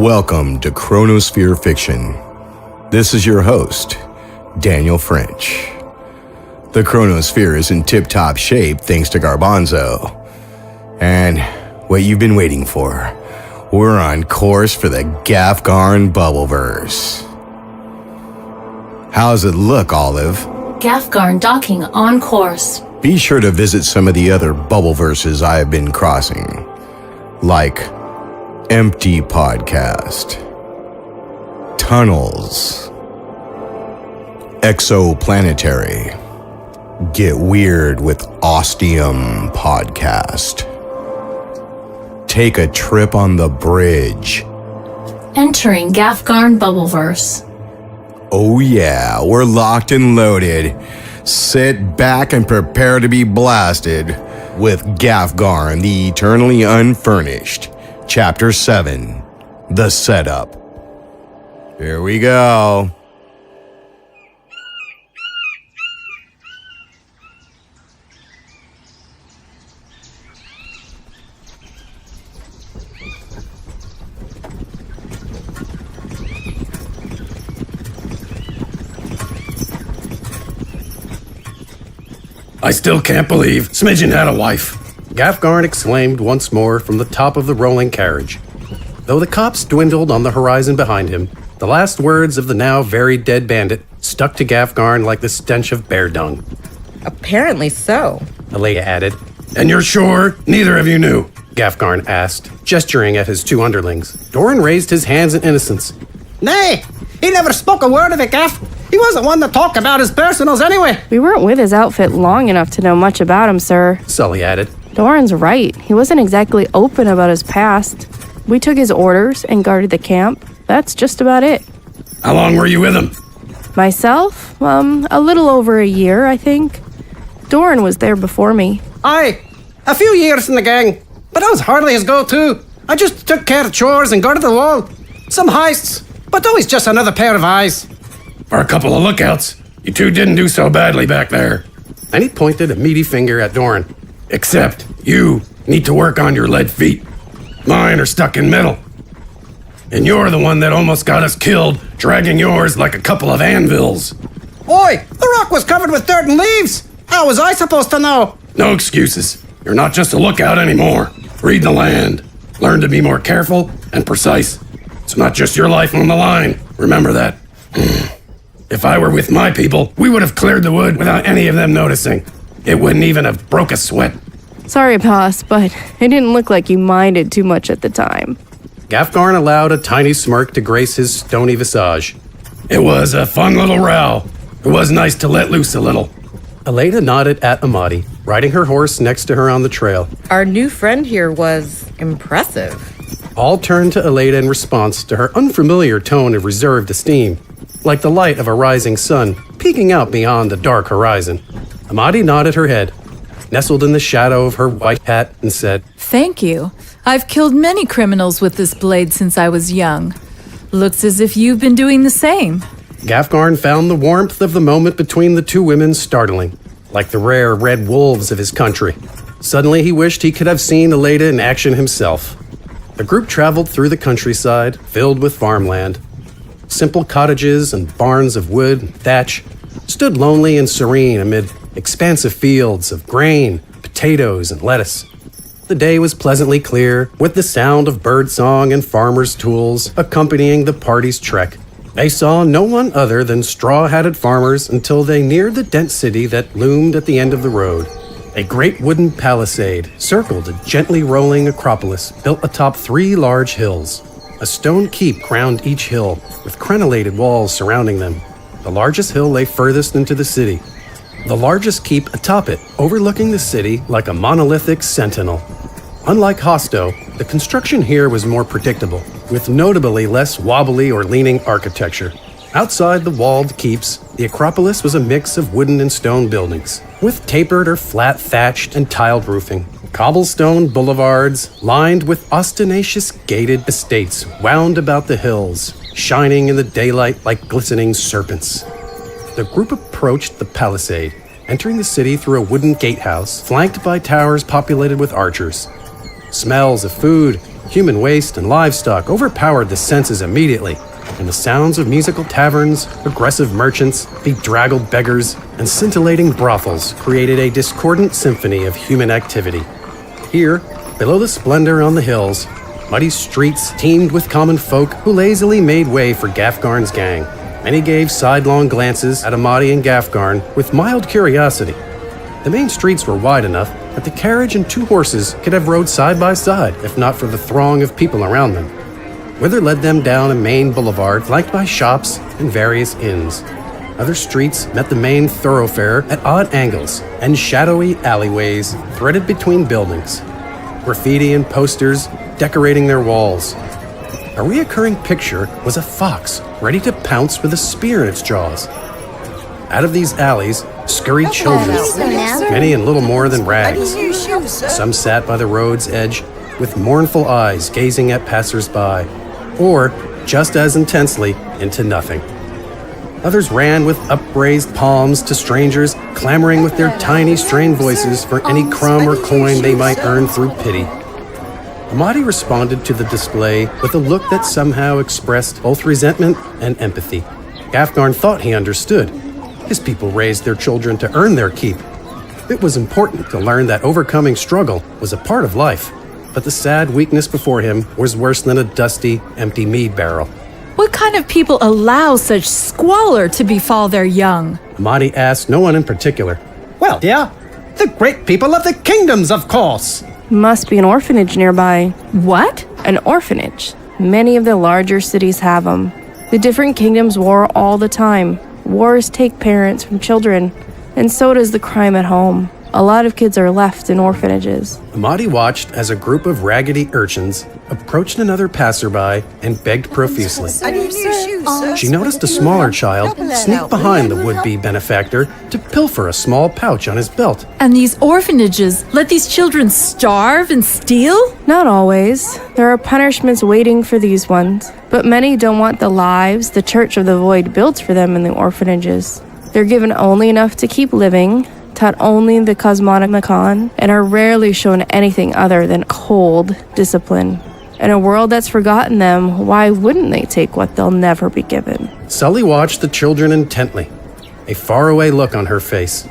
Welcome to chronospherefiction. This is your host, Daniel French. The chronosphere is in tip-top shape thanks to Garbanzo. And what you've been waiting for, we're on course for the Gafgarn Bubbleverse. How's it look, Olive? Gafgarn docking on course. Be sure to visit some of the other Bubbleverses I have been crossing, like Empty Podcast, Tunnels, Exoplanetary, Get Weird with Ostium Podcast, Take a Trip on the Bridge. Entering Gafgarn Bubbleverse. Oh yeah, we're locked and loaded. Sit back and prepare to be blasted with Gafgarn, the Eternally Unfurnished. Chapter 7, The Setup. Here we go. I still can't believe Smidgen had a wife, Gafgarn exclaimed once more from the top of the rolling carriage. Though the cops dwindled on the horizon behind him, the last words of the now very dead bandit stuck to Gafgarn like the stench of bear dung. Apparently so, Ilaeda added. And you're sure neither of you knew? Gafgarn asked, gesturing at his two underlings. Dorin raised his hands in innocence. Nay, he never spoke a word of it, Gaff. He wasn't one to talk about his personals anyway. We weren't with his outfit long enough to know much about him, sir. Sully added. Dorin's right. He wasn't exactly open about his past. We took his orders and guarded the camp. That's just about it. How long were you with him? Myself? A little over a year, I think. Dorin was there before me. Aye, a few years in the gang, but that was hardly his go-to. I just took care of chores and guarded the wall. Some heists, but always just another pair of eyes. For a couple of lookouts, you two didn't do so badly back there. And he pointed a meaty finger at Dorin. Except you need to work on your lead feet. Mine are stuck in metal. And you're the one that almost got us killed, dragging yours like a couple of anvils. Oi, the rock was covered with dirt and leaves. How was I supposed to know? No excuses. You're not just a lookout anymore. Read the land. Learn to be more careful and precise. It's not just your life on the line. Remember that. If I were with my people, we would have cleared the wood without any of them noticing. It wouldn't even have broke a sweat. Sorry, boss, but it didn't look like you minded too much at the time. Gafgarn allowed a tiny smirk to grace his stony visage. It was a fun little row. It was nice to let loose a little. Ilaeda nodded at Imadi, riding her horse next to her on the trail. Our new friend here was impressive. All turned to Ilaeda in response to her unfamiliar tone of reserved esteem, like the light of a rising sun peeking out beyond the dark horizon. Imadi nodded her head, nestled in the shadow of her white hat, and said, Thank you. I've killed many criminals with this blade since I was young. Looks as if you've been doing the same. Gafgarn found the warmth of the moment between the two women startling, like the rare red wolves of his country. Suddenly he wished he could have seen Ilaeda in action himself. The group traveled through the countryside, filled with farmland. Simple cottages and barns of wood and thatch stood lonely and serene amid expansive fields of grain, potatoes, and lettuce. The day was pleasantly clear, with the sound of birdsong and farmers' tools accompanying the party's trek. They saw no one other than straw-hatted farmers until they neared the dense city that loomed at the end of the road. A great wooden palisade circled a gently rolling acropolis built atop 3 large hills. A stone keep crowned each hill, with crenellated walls surrounding them. The largest hill lay furthest into the city. The largest keep atop it, overlooking the city like a monolithic sentinel. Unlike Hosto, the construction here was more predictable, with notably less wobbly or leaning architecture. Outside the walled keeps, the Acropolis was a mix of wooden and stone buildings, with tapered or flat thatched and tiled roofing. Cobblestone boulevards, lined with ostentatious gated estates, wound about the hills, shining in the daylight like glistening serpents. The group approached the palisade, entering the city through a wooden gatehouse flanked by towers populated with archers. Smells of food, Human waste and livestock overpowered the senses immediately, and the sounds of musical taverns, aggressive merchants, bedraggled beggars, and scintillating brothels created a discordant symphony of human activity. Here, below the splendor on the hills, muddy streets teemed with common folk who lazily made way for Gafgarn's gang. Many gave sidelong glances at Imadi and Gafgarn with mild curiosity. The main streets were wide enough that the carriage and 2 horses could have rode side by side if not for the throng of people around them. Wither led them down a main boulevard flanked by shops and various inns. Other streets met the main thoroughfare at odd angles and shadowy alleyways threaded between buildings. Graffiti and posters decorating their walls. A reoccurring picture was a fox ready to pounce with a spear in its jaws. Out of these alleys scurried children, many in little more than rags. Some sat by the road's edge with mournful eyes gazing at passers-by, or, just as intensely, into nothing. Others ran with upraised palms to strangers, clamoring with their tiny, strained voices for any crumb or coin they might earn through pity. Imadi responded to the display with a look that somehow expressed both resentment and empathy. Gafgarn thought he understood. His people raised their children to earn their keep. It was important to learn that overcoming struggle was a part of life, but the sad weakness before him was worse than a dusty, empty mead barrel. What kind of people allow such squalor to befall their young? Imadi asked no one in particular. Well, yeah, the great people of the kingdoms, of course. Must be an orphanage nearby. What? An orphanage. Many of the larger cities have them. The different kingdoms war all the time. Wars take parents from children, and so does the crime at home. A lot of kids are left in orphanages. Imadi watched as a group of raggedy urchins approached another passerby and begged profusely. She noticed a smaller child sneak behind the would-be benefactor to pilfer a small pouch on his belt. And these orphanages let these children starve and steal? Not always. There are punishments waiting for these ones, but many don't want the lives the Church of the Void builds for them in the orphanages. They're given only enough to keep living, taught only the Cosmonicon, and are rarely shown anything other than cold discipline. In a world that's forgotten them, why wouldn't they take what they'll never be given? Sully watched the children intently, a faraway look on her face.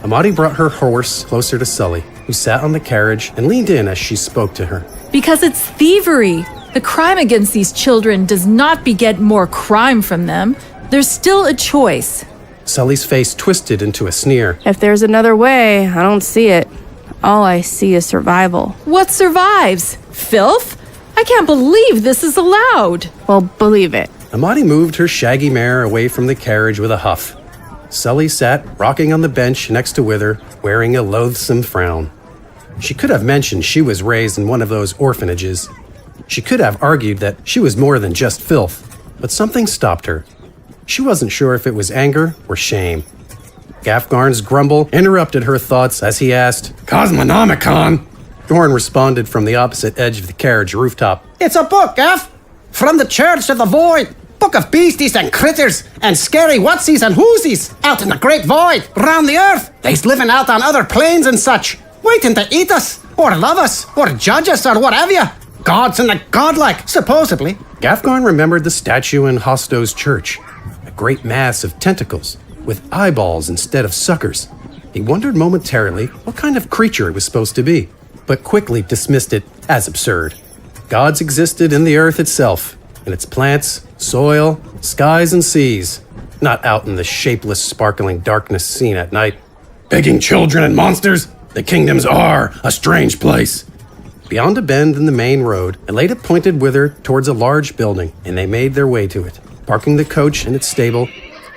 Imadi brought her horse closer to Sully, who sat on the carriage and leaned in as she spoke to her. Because it's thievery. The crime against these children does not beget more crime from them. There's still a choice. Sully's face twisted into a sneer. If there's another way, I don't see it. All I see is survival. What survives? Filth? I can't believe this is allowed. Well, believe it. Imadi moved her shaggy mare away from the carriage with a huff. Sully sat rocking on the bench next to Wither, wearing a loathsome frown. She could have mentioned she was raised in one of those orphanages. She could have argued that she was more than just filth, but something stopped her. She wasn't sure if it was anger or shame. Gafgarn's grumble interrupted her thoughts as he asked, "Cosmonomicon?" Dorin responded from the opposite edge of the carriage rooftop. It's a book, Gaff. From the Church of the Void. Book of beasties and critters and scary whatsies and whoosies out in the great void, round the earth. They's living out on other planes and such, waiting to eat us, or love us, or judge us, or what have you. Gods and the godlike, supposedly. Gafgarn remembered the statue in Hosto's church, a great mass of tentacles with eyeballs instead of suckers. He wondered momentarily what kind of creature it was supposed to be, but quickly dismissed it as absurd. Gods existed in the earth itself, in its plants, soil, skies, and seas, not out in the shapeless, sparkling darkness seen at night. Begging children and monsters, the kingdoms are a strange place. Beyond a bend in the main road, Ilaeda pointed Wither towards a large building, and they made their way to it. Parking the coach in its stable,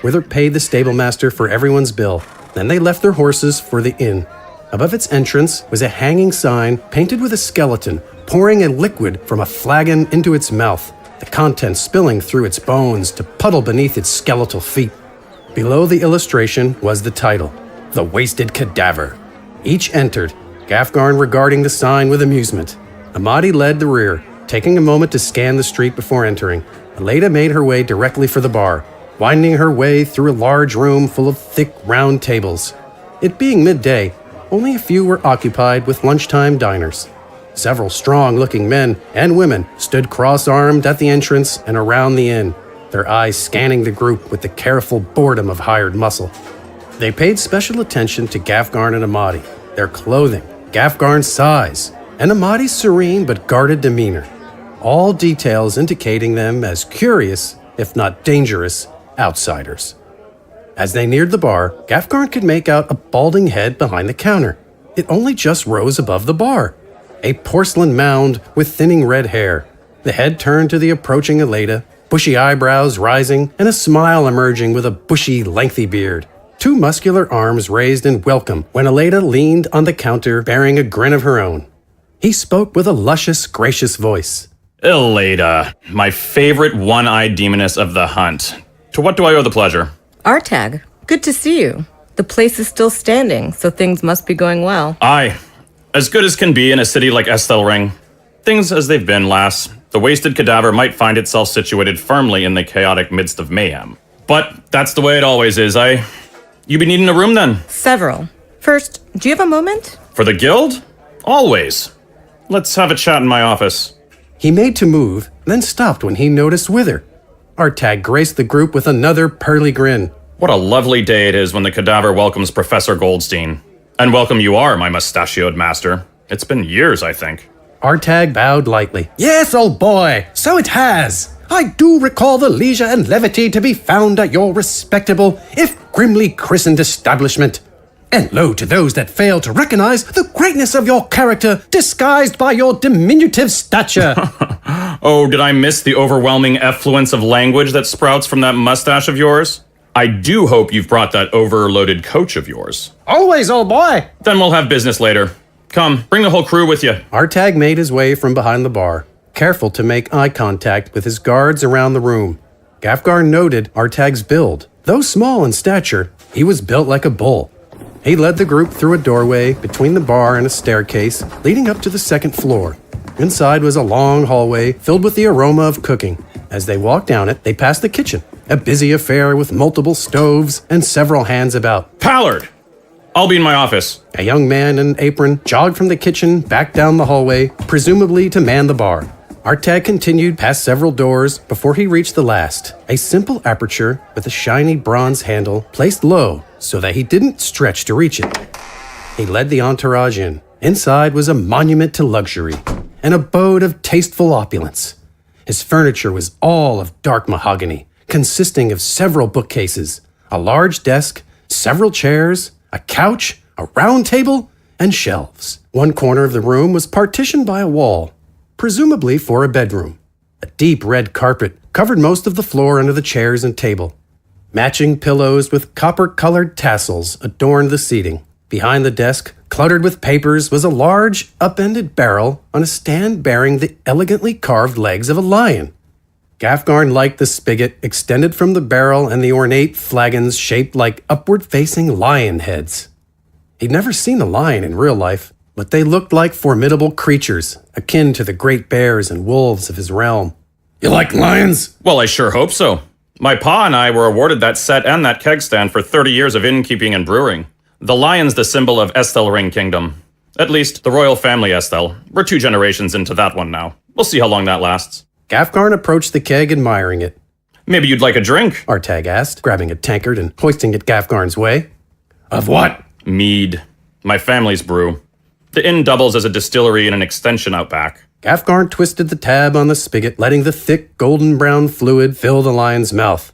Wither paid the stablemaster for everyone's bill. Then they left their horses for the inn. Above its entrance was a hanging sign painted with a skeleton pouring a liquid from a flagon into its mouth, the contents spilling through its bones to puddle beneath its skeletal feet. Below the illustration was the title, The Wasted Cadaver. Each entered, Gafgarn regarding the sign with amusement. Imadi led the rear, taking a moment to scan the street before entering. Ilaeda made her way directly for the bar, winding her way through a large room full of thick, round tables. It being midday, only a few were occupied with lunchtime diners. Several strong-looking men and women stood cross-armed at the entrance and around the inn, their eyes scanning the group with the careful boredom of hired muscle. They paid special attention to Gafgarn and Imadi, their clothing, Gafgarn's size, and Imadi's serene but guarded demeanor, all details indicating them as curious, if not dangerous, outsiders. As they neared the bar, Gafgarn could make out a balding head behind the counter. It only just rose above the bar, a porcelain mound with thinning red hair. The head turned to the approaching Ilaeda, bushy eyebrows rising and a smile emerging with a bushy, lengthy beard. Two muscular arms raised in welcome when Ilaeda leaned on the counter bearing a grin of her own. He spoke with a luscious, gracious voice. Ilaeda, my favorite one-eyed demoness of the hunt. To what do I owe the pleasure? Artag, good to see you. The place is still standing, so things must be going well. Aye. As good as can be in a city like Esthelring. Things as they've been, lass. The wasted cadaver might find itself situated firmly in the chaotic midst of mayhem. But that's the way it always is, You be needing a room then? Several. First, do you have a moment? For the guild? Always. Let's have a chat in my office. He made to move, then stopped when he noticed Wither. Artag graced the group with another pearly grin. What a lovely day it is when the cadaver welcomes Professor Goldstein. And welcome you are, my mustachioed master. It's been years, I think. Artag bowed lightly. Yes, old boy, so it has. I do recall the leisure and levity to be found at your respectable, if grimly christened establishment. And lo to those that fail to recognize the greatness of your character disguised by your diminutive stature. Oh, did I miss the overwhelming effluence of language that sprouts from that mustache of yours? I do hope you've brought that overloaded coach of yours. Always, old boy. Then we'll have business later. Come, bring the whole crew with you. Artag made his way from behind the bar, careful to make eye contact with his guards around the room. Gafgarn noted Artag's build. Though small in stature, he was built like a bull. He led the group through a doorway between the bar and a staircase leading up to the second floor. Inside was a long hallway filled with the aroma of cooking. As they walked down it, they passed the kitchen, a busy affair with multiple stoves and several hands about. Pallard! I'll be in my office. A young man in an apron jogged from the kitchen back down the hallway, presumably to man the bar. Artag continued past several doors before he reached the last, a simple aperture with a shiny bronze handle placed low so that he didn't stretch to reach it. He led the entourage in. Inside was a monument to luxury, an abode of tasteful opulence. His furniture was all of dark mahogany, consisting of several bookcases, a large desk, several chairs, a couch, a round table, and shelves. One corner of the room was partitioned by a wall, presumably for a bedroom. A deep red carpet covered most of the floor under the chairs and table. Matching pillows with copper-colored tassels adorned the seating. Behind the desk, cluttered with papers, was a large, upended barrel on a stand bearing the elegantly carved legs of a lion. Gafgarn liked the spigot extended from the barrel and the ornate flagons shaped like upward-facing lion heads. He'd never seen a lion in real life, but they looked like formidable creatures, akin to the great bears and wolves of his realm. You like lions? Well, I sure hope so. My pa and I were awarded that set and that keg stand for 30 years of innkeeping and brewing. The lion's the symbol of Esthelring Kingdom. At least, the royal family Estel. We're 2 generations into that one now. We'll see how long that lasts. Gafgarn approached the keg, admiring it. Maybe you'd like a drink? Artag asked, grabbing a tankard and hoisting it Gafgarn's way. Of what? Mead. My family's brew. The inn doubles as a distillery and an extension out back. Gafgarn twisted the tab on the spigot, letting the thick, golden-brown fluid fill the lion's mouth.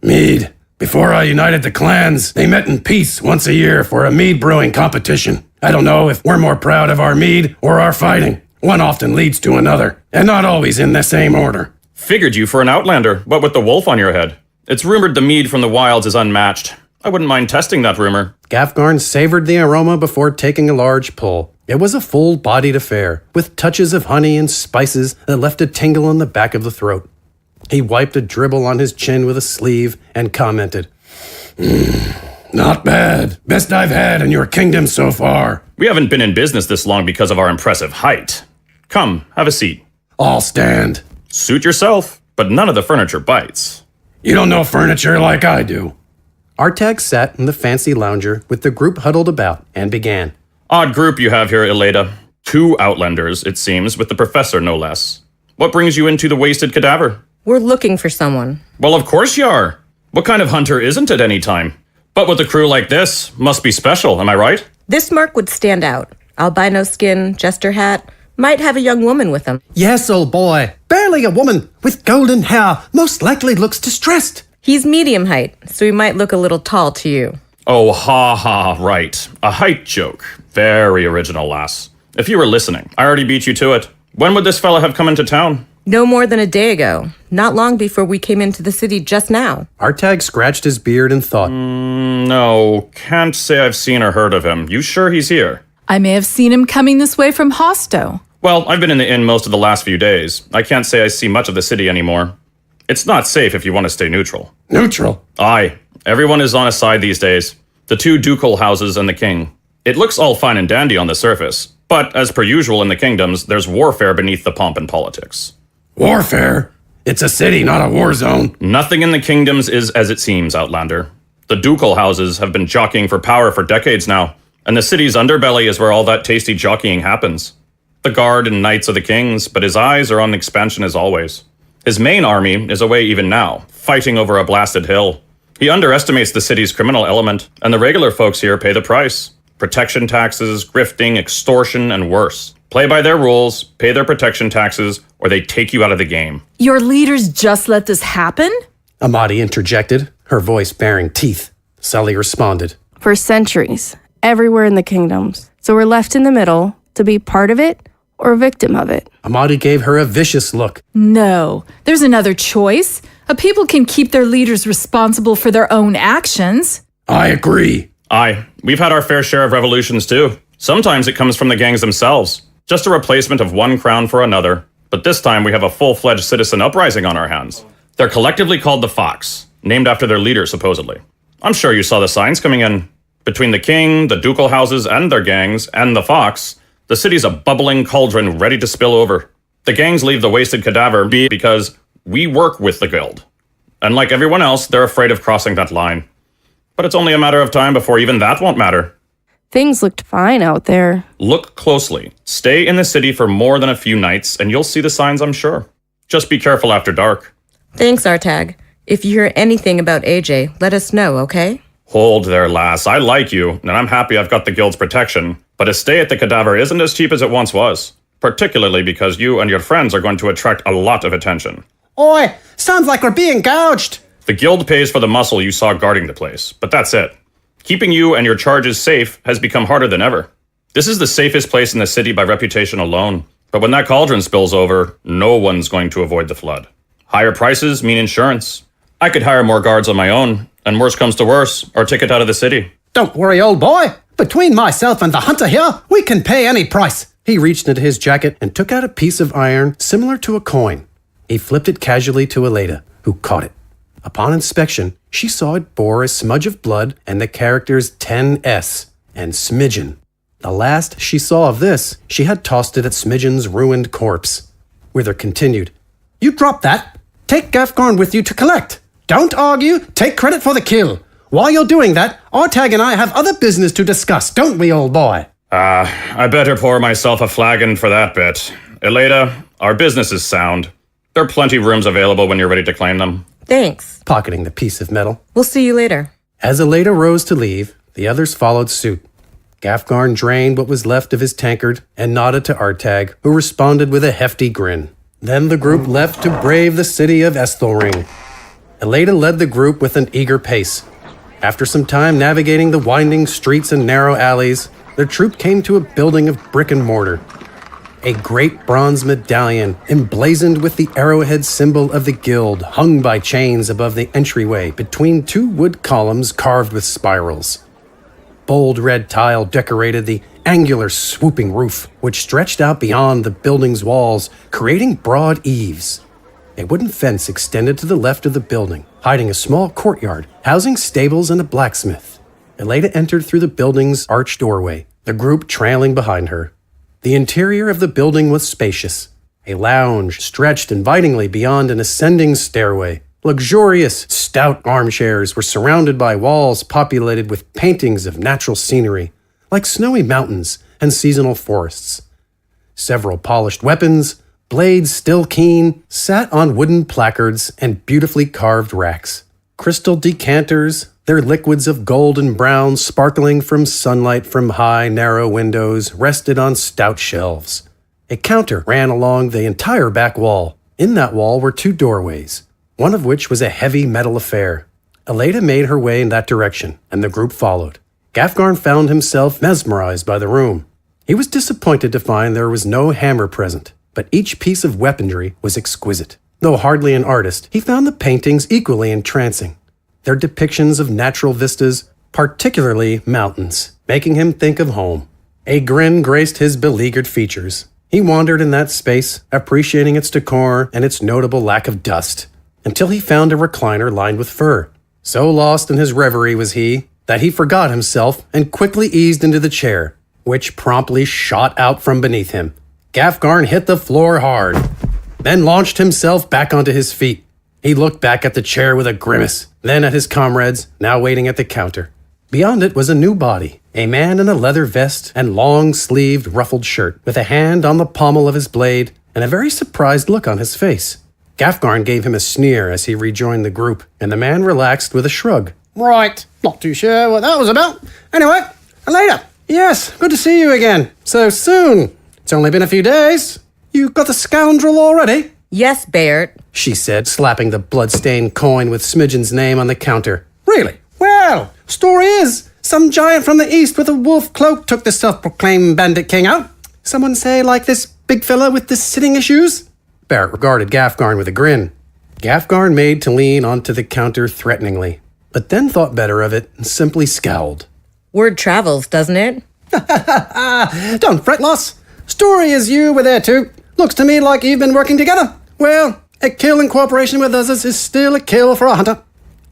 Mead. Before I united the clans, they met in peace once a year for a mead brewing competition. I don't know if we're more proud of our mead or our fighting. One often leads to another, and not always in the same order. Figured you for an outlander, what with the wolf on your head. It's rumored the mead from the wilds is unmatched. I wouldn't mind testing that rumor. Gafgarn savored the aroma before taking a large pull. It was a full-bodied affair, with touches of honey and spices that left a tingle in the back of the throat. He wiped a dribble on his chin with a sleeve and commented, Not bad. Best I've had in your kingdom so far. We haven't been in business this long because of our impressive height. Come, have a seat. I'll stand. Suit yourself, but none of the furniture bites. You don't know furniture like I do. Artag sat in the fancy lounger with the group huddled about and began. Odd group you have here, Ilaeda. 2 Outlanders, it seems, with the professor no less. What brings you into the wasted cadaver? We're looking for someone. Well, of course you are. What kind of hunter isn't at any time? But with a crew like this, must be special, am I right? This mark would stand out. Albino skin, jester hat, might have a young woman with him. Yes, old boy. Barely a woman, with golden hair, most likely looks distressed. He's medium height, so he might look a little tall to you. Oh, right. A height joke. Very original, lass. If you were listening, I already beat you to it. When would this fella have come into town? No more than a day ago. Not long before we came into the city just now. Artag scratched his beard and thought. No, can't say I've seen or heard of him. You sure he's here? I may have seen him coming this way from Hosto. Well, I've been in the inn most of the last few days. I can't say I see much of the city anymore. It's not safe if you want to stay neutral. Neutral? Aye. Everyone is on a side these days. The 2 ducal houses and the king. It looks all fine and dandy on the surface, but as per usual in the kingdoms, there's warfare beneath the pomp and politics. Warfare? It's a city, not a war zone. Nothing in the kingdoms is as it seems, Outlander. The ducal houses have been jockeying for power for decades now, and the city's underbelly is where all that tasty jockeying happens. The guard and knights are the king's, but his eyes are on expansion as always. His main army is away even now, fighting over a blasted hill. He underestimates the city's criminal element, and the regular folks here pay the price. Protection taxes, grifting, extortion, and worse. Play by their rules, pay their protection taxes, or they take you out of the game. Your leaders just let this happen? Imadi interjected, her voice baring teeth. Sully responded. For centuries, everywhere in the kingdoms. So we're left in the middle to be part of it or a victim of it. Imadi gave her a vicious look. No, there's another choice. A people can keep their leaders responsible for their own actions. I agree. Aye, we've had our fair share of revolutions too. Sometimes it comes from the gangs themselves. Just a replacement of one crown for another. But this time we have a full-fledged citizen uprising on our hands. They're collectively called the Fox, named after their leader supposedly. I'm sure you saw the signs coming in. Between the king, the ducal houses and their gangs, and the Fox, the city's a bubbling cauldron ready to spill over. The gangs leave the wasted cadaver be because we work with the guild. And like everyone else, they're afraid of crossing that line. But it's only a matter of time before even that won't matter. Things looked fine out there. Look closely. Stay in the city for more than a few nights, and you'll see the signs, I'm sure. Just be careful after dark. Thanks, Artag. If you hear anything about AJ, let us know, okay? Hold there, lass. I like you, and I'm happy I've got the guild's protection. But a stay at the cadaver isn't as cheap as it once was. Particularly because you and your friends are going to attract a lot of attention. Oi, sounds like we're being gouged. The guild pays for the muscle you saw guarding the place, but that's it. Keeping you and your charges safe has become harder than ever. This is the safest place in the city by reputation alone. But when that cauldron spills over, no one's going to avoid the flood. Higher prices mean insurance. I could hire more guards on my own, and worse comes to worse, our ticket out of the city. Don't worry, old boy. Between myself and the hunter here, we can pay any price. He reached into his jacket and took out a piece of iron similar to a coin. He flipped it casually to Ilaeda, who caught it. Upon inspection, she saw it bore a smudge of blood and the characters 10S and Smidgen. The last she saw of this, she had tossed it at Smidgen's ruined corpse. Wither continued. You drop that. Take Gafgarn with you to collect. Don't argue, take credit for the kill. While you're doing that, Artag and I have other business to discuss, don't we, old boy? I better pour myself a flagon for that bit. Ilaeda, our business is sound. There are plenty rooms available when you're ready to claim them. Thanks. Pocketing the piece of metal. We'll see you later. As Ilaeda rose to leave, the others followed suit. Gafgarn drained what was left of his tankard and nodded to Artag, who responded with a hefty grin. Then the group left to brave the city of Esthelring. Ilaeda led the group with an eager pace. After some time navigating the winding streets and narrow alleys, the troop came to a building of brick and mortar. A great bronze medallion, emblazoned with the arrowhead symbol of the guild, hung by chains above the entryway between 2 wood columns carved with spirals. Bold red tile decorated the angular swooping roof, which stretched out beyond the building's walls, creating broad eaves. A wooden fence extended to the left of the building, hiding a small courtyard, housing stables and a blacksmith. Ilaeda entered through the building's arched doorway, the group trailing behind her. The interior of the building was spacious. A lounge stretched invitingly beyond an ascending stairway. Luxurious, stout armchairs were surrounded by walls populated with paintings of natural scenery, like snowy mountains and seasonal forests. Several polished weapons, blades still keen, sat on wooden placards and beautifully carved racks. Crystal decanters, their liquids of gold and brown sparkling from sunlight from high, narrow windows, rested on stout shelves. A counter ran along the entire back wall. In that wall were 2 doorways, one of which was a heavy metal affair. Ilaeda made her way in that direction, and the group followed. Gafgarn found himself mesmerized by the room. He was disappointed to find there was no hammer present, but each piece of weaponry was exquisite. Though hardly an artist, he found the paintings equally entrancing. Their depictions of natural vistas, particularly mountains, making him think of home. A grin graced his beleaguered features. He wandered in that space, appreciating its decor and its notable lack of dust, until he found a recliner lined with fur. So lost in his reverie was he, that he forgot himself and quickly eased into the chair, which promptly shot out from beneath him. Gafgarn hit the floor hard, then launched himself back onto his feet. He looked back at the chair with a grimace, then at his comrades, now waiting at the counter. Beyond it was a new body, a man in a leather vest and long-sleeved ruffled shirt, with a hand on the pommel of his blade and a very surprised look on his face. Gafgarn gave him a sneer as he rejoined the group, and the man relaxed with a shrug. Right, not too sure what that was about. Anyway, Ilaeda. Yes, good to see you again. So soon. It's only been a few days. You got the scoundrel already? Yes, Baert. She said, slapping the blood-stained coin with Smidgen's name on the counter. Really? Well, story is, some giant from the east with a wolf cloak took the self-proclaimed bandit king out. Someone say like this big fella with the sitting issues? Baert regarded Gafgarn with a grin. Gafgarn made to lean onto the counter threateningly, but then thought better of it and simply scowled. Word travels, doesn't it? Don't fret, Loss. Story is you were there too. Looks to me like you've been working together. Well, a kill in cooperation with others is still a kill for a hunter.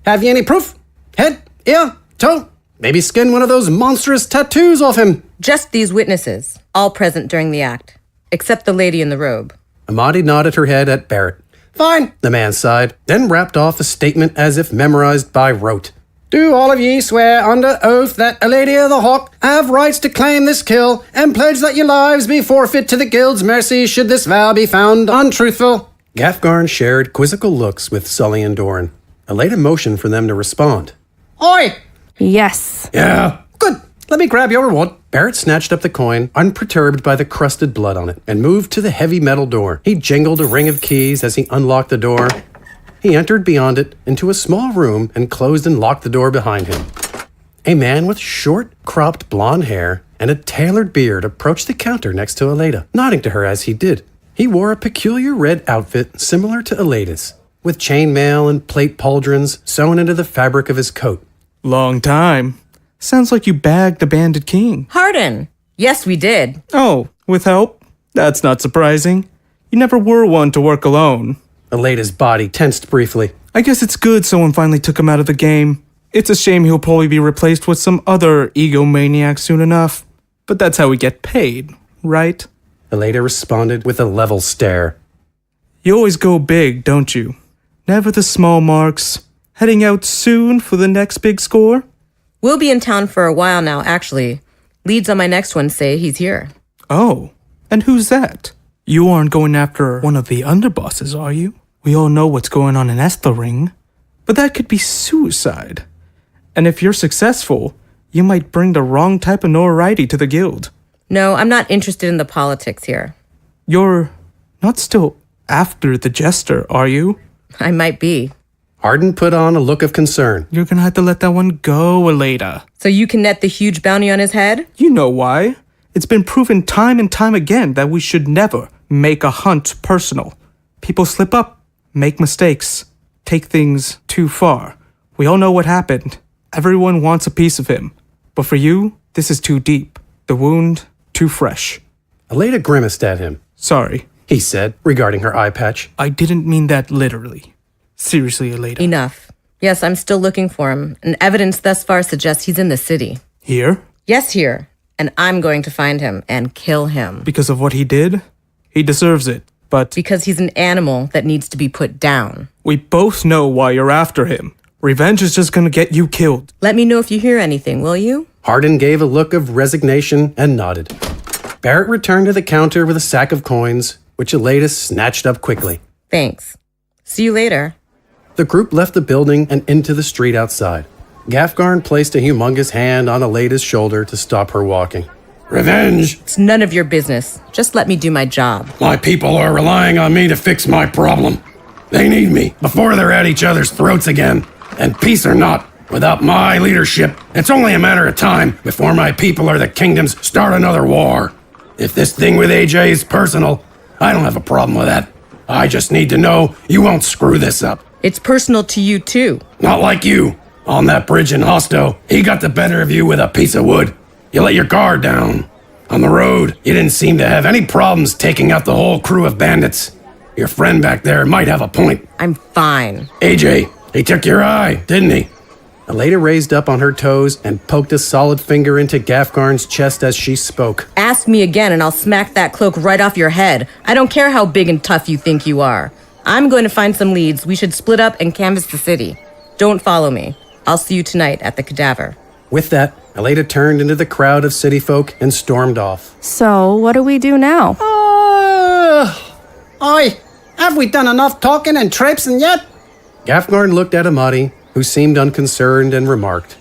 Have you any proof? Head, ear, toe? Maybe skin one of those monstrous tattoos off him. Just these witnesses, all present during the act, except the lady in the robe. Imadi nodded her head at Baert. Fine, The man sighed, then rapped off a statement as if memorized by rote. Do all of ye swear under oath that Ilaeda the Hawk have rights to claim this kill, and pledge that your lives be forfeit to the guild's mercy should this vow be found untruthful? Gafgarn shared quizzical looks with Sully and Dorin. Ilaeda motioned for them to respond. Oi! Yes. Yeah. Good. Let me grab your reward. Baert snatched up the coin, unperturbed by the crusted blood on it, and moved to the heavy metal door. He jingled a ring of keys as he unlocked the door. He entered beyond it into a small room and closed and locked the door behind him. A man with short, cropped blonde hair and a tailored beard approached the counter next to Ilaeda, nodding to her as he did. He wore a peculiar red outfit similar to Ilaeda's, with chainmail and plate pauldrons sewn into the fabric of his coat. Long time. Sounds like you bagged the bandit king. Hardin. Yes, we did. Oh, with help? That's not surprising. You never were one to work alone. Ilaeda's body tensed briefly. I guess it's good someone finally took him out of the game. It's a shame he'll probably be replaced with some other egomaniac soon enough. But that's how we get paid, right? Ilaeda responded with a level stare. You always go big, don't you? Never the small marks. Heading out soon for the next big score? We'll be in town for a while now, actually. Leads on my next one say he's here. Oh, and who's that? You aren't going after one of the underbosses, are you? We all know what's going on in Esthelring. But that could be suicide. And if you're successful, you might bring the wrong type of notoriety to the guild. No, I'm not interested in the politics here. You're not still after the Jester, are you? I might be. Hardin put on a look of concern. You're gonna have to let that one go, Ilaeda. So you can net the huge bounty on his head? You know why. It's been proven time and time again that we should never make a hunt personal. People slip up, make mistakes, take things too far. We all know what happened. Everyone wants a piece of him. But for you, this is too deep. The wound, too fresh. Ilaeda grimaced at him. Sorry, He said, regarding her eye patch. I didn't mean that literally. Seriously, Ilaeda. Enough. Yes, I'm still looking for him, and evidence thus far suggests he's in the city. Here? Yes, here. And I'm going to find him and kill him. Because of what he did? He deserves it, but Because he's an animal that needs to be put down. we both know why you're after him. Revenge is just gonna get you killed. Let me know if you hear anything, will you? Hardin gave a look of resignation and nodded. Baert returned to the counter with a sack of coins, which Ilaeda snatched up quickly. Thanks. See you later. The group left the building and into the street outside. Gafgarn placed a humongous hand on Ilaeda's shoulder to stop her walking. Revenge? It's none of your business. Just let me do my job. My people are relying on me to fix my problem. They need me before they're at each other's throats again. And peace or not, without my leadership, it's only a matter of time before my people or the kingdoms start another war. If this thing with AJ is personal, I don't have a problem with that. I just need to know you won't screw this up. It's personal to you, too. Not like you. On that bridge in Hosto, he got the better of you with a piece of wood. You let your guard down. On the road, you didn't seem to have any problems taking out the whole crew of bandits. Your friend back there might have a point. I'm fine. AJ, he took your eye, didn't he? Ilaeda raised up on her toes and poked a solid finger into Gafgarn's chest as she spoke. Ask me again and I'll smack that cloak right off your head. I don't care how big and tough you think you are. I'm going to find some leads. We should split up and canvass the city. Don't follow me. I'll see you tonight at the cadaver. With that, Ilaeda turned into the crowd of city folk and stormed off. So, what do we do now? Have we done enough talking and traipsing yet? Gafgarn looked at Imadi, who seemed unconcerned, and remarked.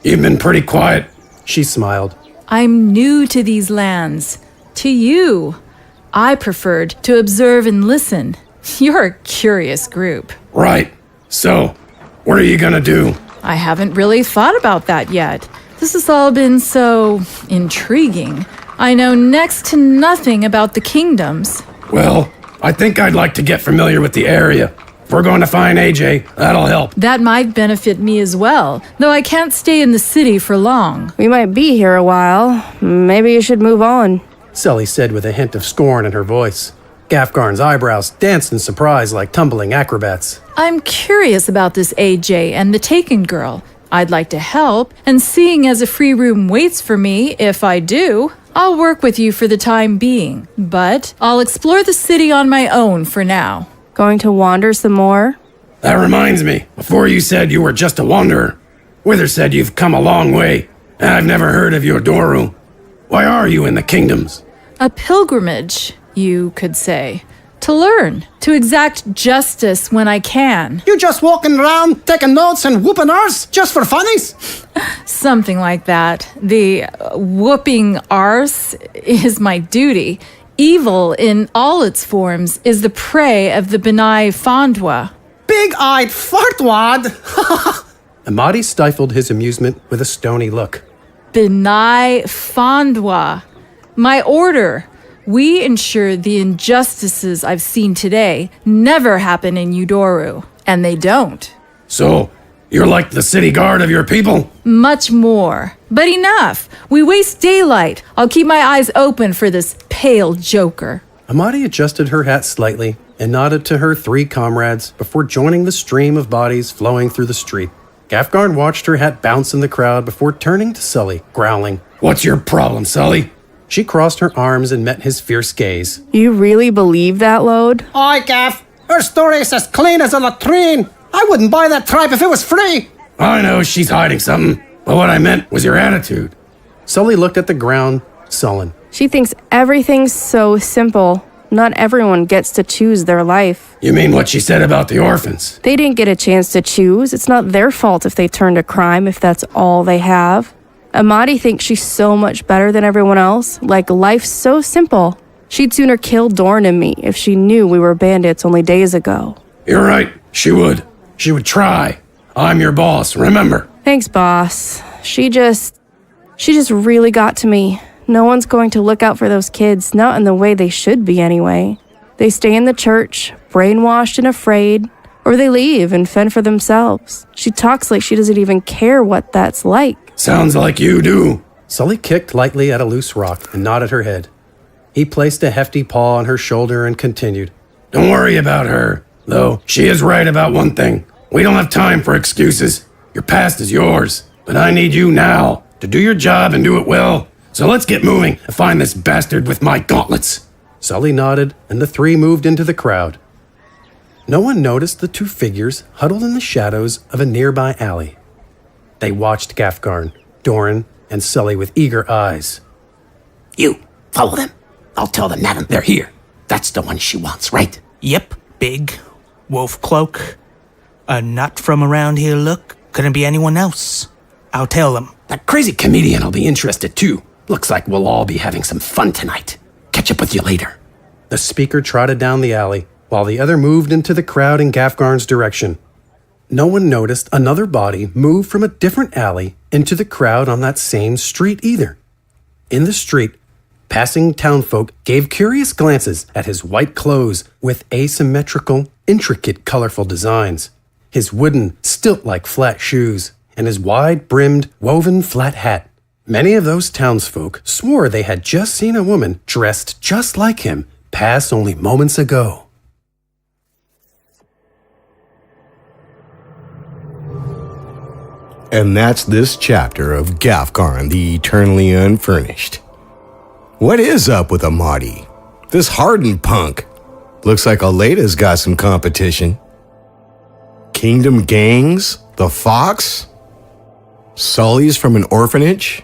You've been pretty quiet. She smiled. I'm new to these lands. To you. I preferred to observe and listen. You're a curious group. Right. So, what are you gonna do? I haven't really thought about that yet. This has all been so intriguing. I know next to nothing about the kingdoms. Well, I think I'd like to get familiar with the area. If we're going to find AJ, that'll help. That might benefit me as well, though I can't stay in the city for long. We might be here a while. Maybe you should move on. Sully said with a hint of scorn in her voice. Gafgarn's eyebrows danced in surprise like tumbling acrobats. I'm curious about this AJ and the Taken girl. I'd like to help, and seeing as a free room waits for me, if I do, I'll work with you for the time being. But I'll explore the city on my own for now. Going to wander some more? That reminds me, before you said you were just a wanderer, Wither said you've come a long way, and I've never heard of your Doru. Why are you in the kingdoms? A pilgrimage, you could say. To learn, to exact justice when I can. You just walking around, taking notes and whooping ours, just for funnies? Something like that. The whooping arse is my duty. Evil in all its forms is the prey of the Benai Fondwa. Big-eyed fartwad! Imadi stifled his amusement with a stony look. Benai Fondwa. My order. We ensure the injustices I've seen today never happen in Udoru, and they don't. So, you're like the city guard of your people? Much more. But enough. We waste daylight. I'll keep my eyes open for this pale joker. Imadi adjusted her hat slightly and nodded to her three comrades before joining the stream of bodies flowing through the street. Gafgarn watched her hat bounce in the crowd before turning to Sully, growling. What's your problem, Sully? She crossed her arms and met his fierce gaze. You really believe that, Lode? Aye, Gaff. Her story's as clean as a latrine. I wouldn't buy that tripe if it was free. I know she's hiding something, but what I meant was your attitude. Sully looked at the ground, sullen. She thinks everything's so simple. Not everyone gets to choose their life. You mean what she said about the orphans? They didn't get a chance to choose. It's not their fault if they turn to crime, if that's all they have. Imadi thinks she's so much better than everyone else. Like, life's so simple. She'd sooner kill Dorin and me if she knew we were bandits only days ago. You're right. She would. She would try. I'm your boss, remember? Thanks, boss. She just really got to me. No one's going to look out for those kids, not in the way they should be anyway. They stay in the church, brainwashed and afraid, or they leave and fend for themselves. She talks like she doesn't even care what that's like. Sounds like you do. Sully kicked lightly at a loose rock and nodded her head. He placed a hefty paw on her shoulder and continued. Don't worry about her, though she is right about one thing. We don't have time for excuses. Your past is yours, but I need you now to do your job and do it well. So let's get moving and find this bastard with my gauntlets. Sully nodded, and the three moved into the crowd. No one noticed the two figures huddled in the shadows of a nearby alley. They watched Gafgarn, Dorin, and Sully with eager eyes. You Follow them. I'll tell the madam they're here. That's the one she wants, right? Yep, big wolf cloak. A nut from around here look. Couldn't be anyone else. I'll tell them. That crazy comedian will be interested too. Looks like we'll all be having some fun tonight. Catch up with you later. The speaker trotted down the alley, while the other moved into the crowd in Gafgarn's direction. No one noticed another body move from a different alley into the crowd on that same street either. In the street, passing townfolk gave curious glances at his white clothes with asymmetrical, intricate, colorful designs, his wooden, stilt-like flat shoes, and his wide-brimmed, woven flat hat. Many of those townsfolk swore they had just seen a woman dressed just like him pass only moments ago. And that's this chapter of Gafgarn, the Eternally Unfurnished. What is up with Imadi? This Hardin punk. Looks like Ilaeda's got some competition. Kingdom gangs? The Fox? Sully's from an orphanage?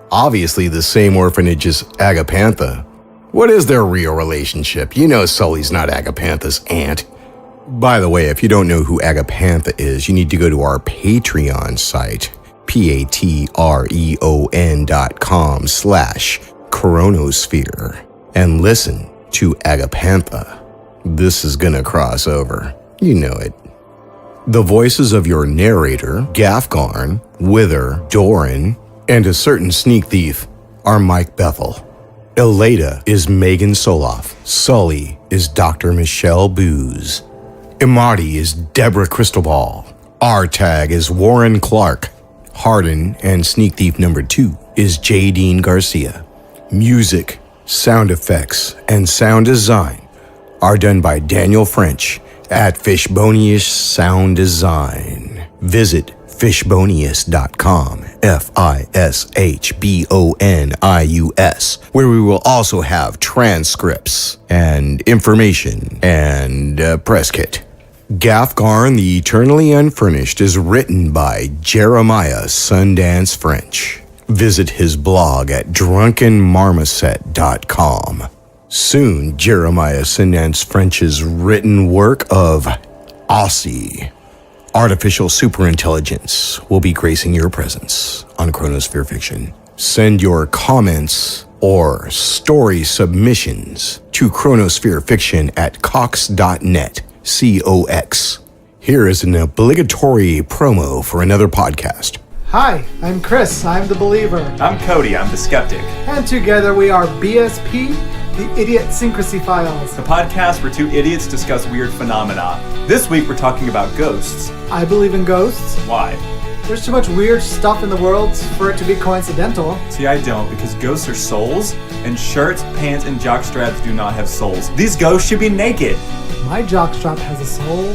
Obviously the same orphanage as Agapantha. What is their real relationship? You know Sully's not Agapantha's aunt. By the way, if you don't know who Agapantha is, you need to go to our Patreon site, patreon.com/chronosphere, and listen to Agapantha. This is gonna cross over. You know it. The voices of your narrator, Gafgarn, Wither, Dorin, and a certain sneak thief are Mike Bethel. Ilaeda is Meagan Solof. Sully is Dr. Michelle Booz. Imadi is Deborah Crystalball. Artag is Warren Clark. Hardin and Sneak Thief number 2 is J. Dean Garcia. Music, sound effects, and sound design are done by Daniel French at Fishbonius Sound Design. Visit fishbonius.com, Fishbonius, where we will also have transcripts and information and a press kit. Gafgarn, the Eternally Unfurnished is written by Jeremiah Sundance French. Visit his blog at drunkenmarmoset.com. Soon, Jeremiah Sundance French's written work of Aussie, Artificial Superintelligence, will be gracing your presence on Chronospherefiction. Send your comments or story submissions to chronospherefiction at cox.net, COX. Here is an obligatory promo for another podcast. Hi, I'm Chris. I'm the believer. I'm Cody. I'm the skeptic. And together we are BSP, the Idiot Syncrasy Files. The podcast where two idiots discuss weird phenomena. This week we're talking about ghosts. I believe in ghosts. Why? There's too much weird stuff in the world for it to be coincidental. See, I don't, because ghosts are souls, and shirts, pants, and jockstraps do not have souls. These ghosts should be naked. My jockstrap has a soul.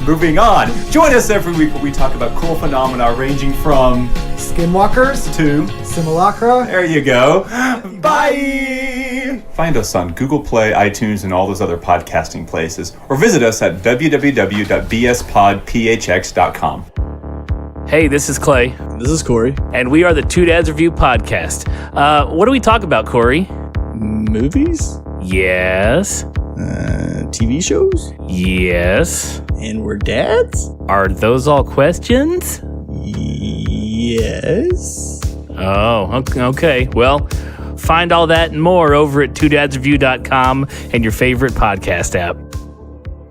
Moving on. Join us every week where we talk about cool phenomena ranging from skinwalkers to simulacra. There you go. Bye! Find us on Google Play, iTunes, and all those other podcasting places, or visit us at www.bspodphx.com. Hey, this is Clay. This is Corey. And we are the Two Dads Review Podcast. What do we talk about, Corey? Movies? Yes. TV shows? Yes. And we're dads? Are those all questions? Yes. Oh, okay. Well, find all that and more over at twodadsreview.com and your favorite podcast app.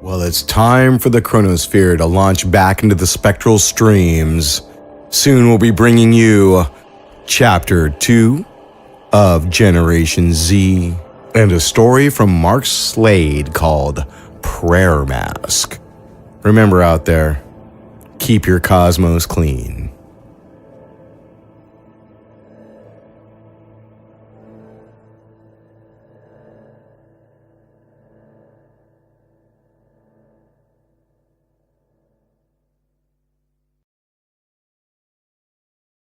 Well, it's time for the Chronosphere to launch back into the spectral streams. Soon we'll be bringing you Chapter 2 of Generation Z and a story from Mark Slade called Prayer Mask. Remember out there, keep your cosmos clean.